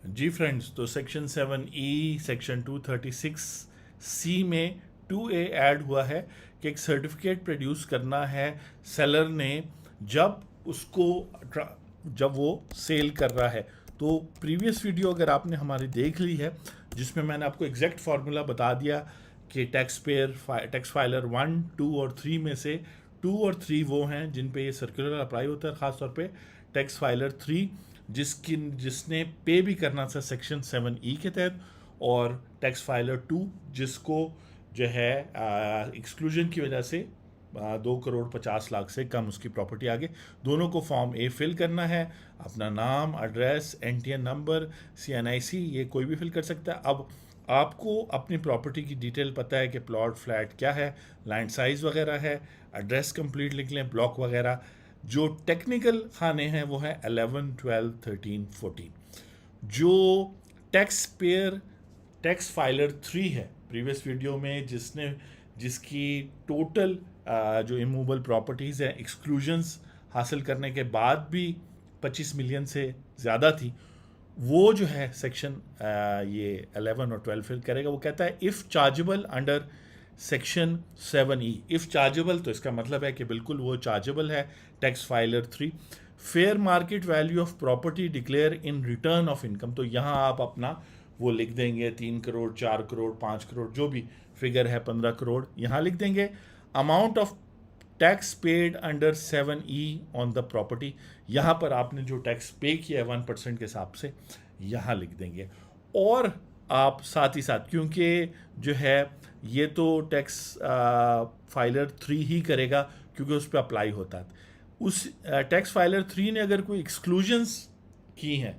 जी friends, तो section 7E section 236C में 2A add हुआ है कि एक सर्टिफिकेट प्रोड्यूस करना है सेलर ने जब उसको जब वो सेल कर रहा है। तो प्रीवियस वीडियो अगर आपने हमारी देख ली है जिसमें मैंने आपको एग्जैक्ट फार्मूला बता दिया कि टैक्स फाइलर 1, 2 और 3 में से 2 और 3 वो हैं जिन पे ये सर्कुलर अप्लाई होता है, ख़ासतौर पे टैक्स फाइलर 3 जिसने पे भी करना था सेक्शन 7E के तहत, और टैक्स फाइलर 2 जिसको जो है एक्सक्लूजन की वजह से 2,50,00,000 से कम उसकी प्रॉपर्टी आगे। दोनों को फॉर्म ए फिल करना है, अपना नाम, एड्रेस, NTN नंबर, CNIC, ये कोई भी फिल कर सकता है। अब आपको अपनी प्रॉपर्टी की डिटेल पता है कि प्लॉट, फ्लैट क्या है, लैंड साइज़ वगैरह है, एड्रेस कंप्लीट लिख लें, ब्लॉक वगैरह। जो टेक्निकल खाने हैं वो है 11, 12, 13, 14। जो टैक्स फाइलर 3 है, प्रीवियस वीडियो में जिसकी टोटल जो इमूवेबल प्रॉपर्टीज़ हैं एक्सक्लूजन्स हासिल करने के बाद भी 25 मिलियन से ज़्यादा थी, वो जो है सेक्शन ये 11 और 12 फिल करेगा। वो कहता है if chargeable under section 7E। If chargeable तो इसका मतलब है कि बिल्कुल वो चार्जेबल है। Tax filer 3, fair market value of property declare in return of income. तो यहाँ आप अपना वो लिख देंगे 3 करोड़, 4 करोड़, 5 करोड़, जो भी फिगर है, 15 करोड़ यहाँ लिख देंगे। Amount of tax paid under 7E on the property, यहाँ पर आपने जो टैक्स पे किया है 1% के हिसाब से यहाँ लिख देंगे। और आप साथ ही साथ, क्योंकि जो है ये तो टैक्स फाइलर 3 ही करेगा क्योंकि उस पर अप्लाई होता है, उस टैक्स फाइलर 3 ने अगर कोई एक्सक्लूजन्स की हैं,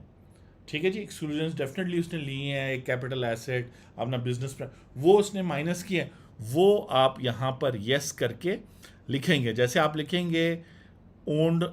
ठीक है जी, एक्सक्लूजन्स डेफिनेटली उसने लिए हैं, एक कैपिटल एसेट, अपना बिजनेस, वो उसने माइनस किया है, वो आप यहाँ पर यस करके लिखेंगे। जैसे आप लिखेंगे ओन्ड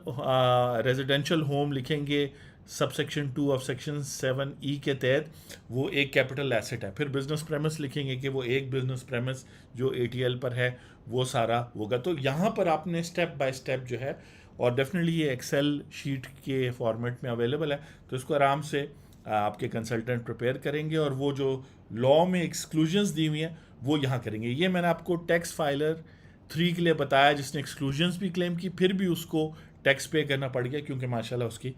रेजिडेंशियल होम लिखेंगे सबसेक्शन 2 ऑफ सेक्शन 7E के तहत, वो एक कैपिटल एसेट है। फिर बिजनेस प्रेमिस लिखेंगे कि वो एक बिजनेस प्रेमिस जो ATL पर है वो सारा होगा। तो यहाँ पर आपने स्टेप बाय स्टेप जो है, और डेफिनेटली ये एक्सेल शीट के फॉर्मेट में अवेलेबल है, तो इसको आराम से आपके कंसल्टेंट प्रिपेयर करेंगे और वो जो लॉ में एक्सक्लूजन्स दी हुई हैं वो यहाँ करेंगे। ये मैंने आपको टैक्स फाइलर 3 के लिए बताया जिसने एक्सक्लूजन्स भी क्लेम की, फिर भी उसको टैक्स पे करना पड़ गया क्योंकि माशाल्लाह उसकी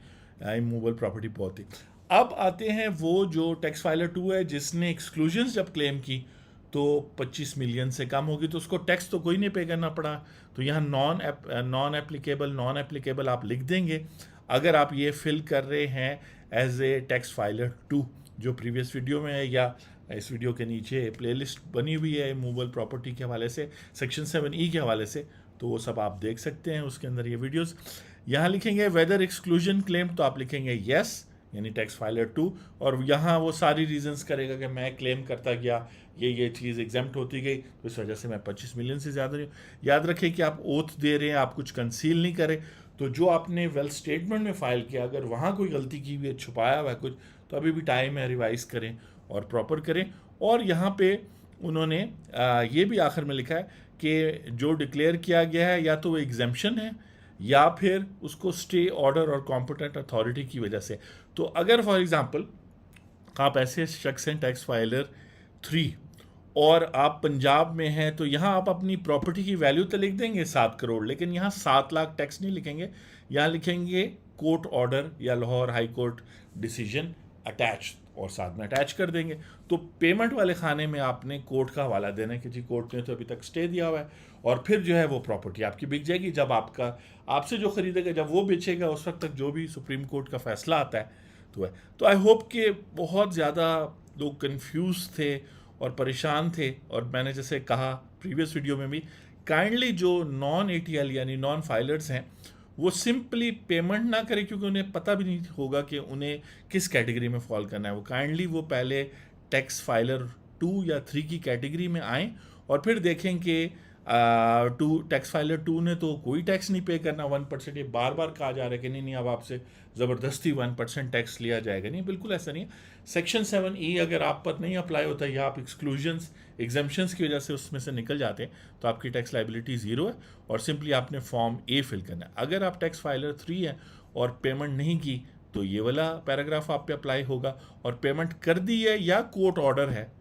इमूवेबल प्रॉपर्टी बहुत थी। अब आते हैं वो जो टैक्स फाइलर 2 है जिसने एक्सक्लूजन्स जब क्लेम की तो 25 मिलियन से कम होगी, तो उसको टैक्स तो कोई नहीं पे करना पड़ा। तो यहाँ नॉन एप्लीकेबल आप लिख देंगे अगर आप ये फिल कर रहे हैं एज ए टैक्स फाइलर 2, जो प्रीवियस वीडियो में है या इस वीडियो के नीचे प्लेलिस्ट बनी हुई है मूवेबल प्रॉपर्टी के हवाले से, सेक्शन 7E के हवाले से, तो वो सब आप देख सकते हैं उसके अंदर ये वीडियोस। यहाँ लिखेंगे वेदर एक्सक्लूजन क्लेम, तो आप लिखेंगे यस, यानी टैक्स फाइलर 2, और यहाँ वो सारी रीजंस करेगा कि मैं क्लेम करता गया, ये चीज़ एग्जाम्प्ट होती गई, तो इस वजह से मैं 25 मिलियन से ज़्यादा नहीं हूँ। याद रखें कि आप ओथ दे रहे हैं, आप कुछ कंसील नहीं करें। तो जो आपने वेल्थ स्टेटमेंट में फ़ाइल किया, अगर वहाँ कोई गलती की हुई है, छुपाया हुआ है कुछ, तो अभी भी टाइम है, रिवाइज़ करें और प्रॉपर करें। और यहाँ पे उन्होंने ये भी आखिर में लिखा है कि जो डिक्लेयर किया गया है या तो वो एग्जेम्पशन है या फिर उसको स्टे ऑर्डर और कॉम्पिटेंट अथॉरिटी की वजह से। तो अगर फॉर एग्जांपल आप ऐसे शख्स हैं टैक्स फाइलर 3 और आप पंजाब में हैं, तो यहाँ आप अपनी प्रॉपर्टी की वैल्यू तो लिख देंगे 7 करोड़, लेकिन यहाँ 7 लाख टैक्स नहीं लिखेंगे, यहाँ लिखेंगे कोर्ट ऑर्डर या Lahore high court decision attach, और साथ में अटैच कर देंगे। तो पेमेंट वाले खाने में आपने कोर्ट का हवाला देना है कि जी कोर्ट ने तो अभी तक स्टे दिया हुआ है, और फिर जो है वो प्रॉपर्टी आपकी बिक जाएगी। जब आपसे जो खरीदेगा, जब वो बेचेगा, उस वक्त तक जो भी सुप्रीम कोर्ट का फैसला आता है तो है। तो आई होप कि बहुत ज़्यादा लोग कंफ्यूज थे और परेशान थे, और मैंने जैसे कहा प्रीवियस वीडियो में भी, काइंडली जो नॉन ATL यानी नॉन फाइलर्स हैं वो सिंपली पेमेंट ना करें, क्योंकि उन्हें पता भी नहीं होगा कि उन्हें किस कैटेगरी में फॉल करना है। वो काइंडली वो पहले टैक्स फाइलर 2 या 3 की कैटेगरी में आएँ और फिर देखें कि टैक्स फाइलर 2 ने तो कोई टैक्स नहीं पे करना 1%। ये बार बार कहा जा रहा है कि नहीं अब आपसे ज़बरदस्ती 1% टैक्स लिया जाएगा। नहीं, बिल्कुल ऐसा नहीं है। सेक्शन 7E अगर आप पर नहीं अप्लाई होता या आप एक्सक्लूजन्स एग्जाम्पशंस की वजह से उसमें से निकल जाते हैं, तो आपकी टैक्स लाइबिलिटी 0 है, और सिंपली आपने फॉर्म A फिल करना है। अगर आप टैक्स फाइलर 3 है और पेमेंट नहीं की तो ये वाला पैराग्राफ आप पे अप्लाई होगा। और पेमेंट कर दी है या कोर्ट ऑर्डर है,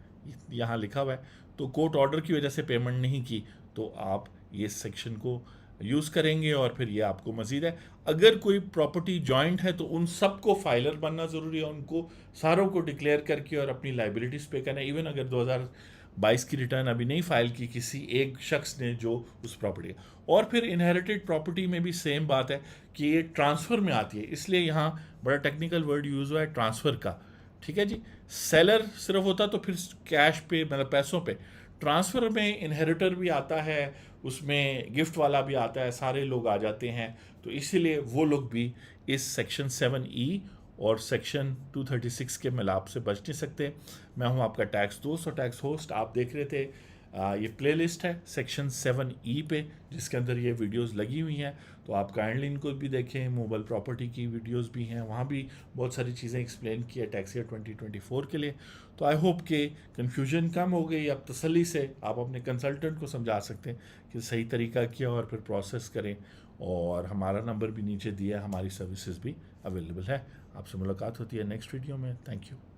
यहाँ लिखा हुआ है, तो कोर्ट ऑर्डर की वजह से पेमेंट नहीं की तो आप ये सेक्शन को यूज़ करेंगे और फिर ये आपको मज़ीद है। अगर कोई प्रॉपर्टी जॉइंट है तो उन सबको फाइलर बनना ज़रूरी है, उनको सारों को डिक्लेयर करके और अपनी लाइबिलिटीज़ पे करना। इवन अगर 2022 की रिटर्न अभी नहीं फाइल की किसी एक शख्स ने जो उस प्रॉपर्टी, और फिर इनहेरिटेड प्रॉपर्टी में भी सेम बात है कि ये ट्रांसफ़र में आती है, इसलिए यहाँ बड़ा टेक्निकल वर्ड यूज़ हुआ है ट्रांसफ़र का। ठीक है जी, सेलर सिर्फ होता तो फिर कैश पे मतलब पैसों पे, ट्रांसफ़र में इनहेरिटर भी आता है, उसमें गिफ्ट वाला भी आता है, सारे लोग आ जाते हैं, तो इसीलिए वो लोग भी इस सेक्शन 7E और सेक्शन 236 के मिलाप से बच नहीं सकते। मैं हूं आपका टैक्स दोस्त और टैक्स होस्ट। आप देख रहे थे ये प्लेलिस्ट है सेक्शन 7E पे, जिसके अंदर ये वीडियोस लगी हुई हैं, तो आप काइंडली इनको भी देखें। मोबाइल प्रॉपर्टी की वीडियोस भी हैं, वहाँ भी बहुत सारी चीज़ें एक्सप्लेन की है टैक्स ईयर 2024 के लिए। तो आई होप कि कन्फ्यूजन कम हो गई, अब तसल्ली से आप अपने कंसल्टेंट को समझा सकते हैं कि सही तरीका क्या और फिर प्रोसेस करें। और हमारा नंबर भी नीचे दिया है, हमारी सर्विसेज भी अवेलेबल है। आपसे मुलाकात होती है नेक्स्ट वीडियो में। Thank you.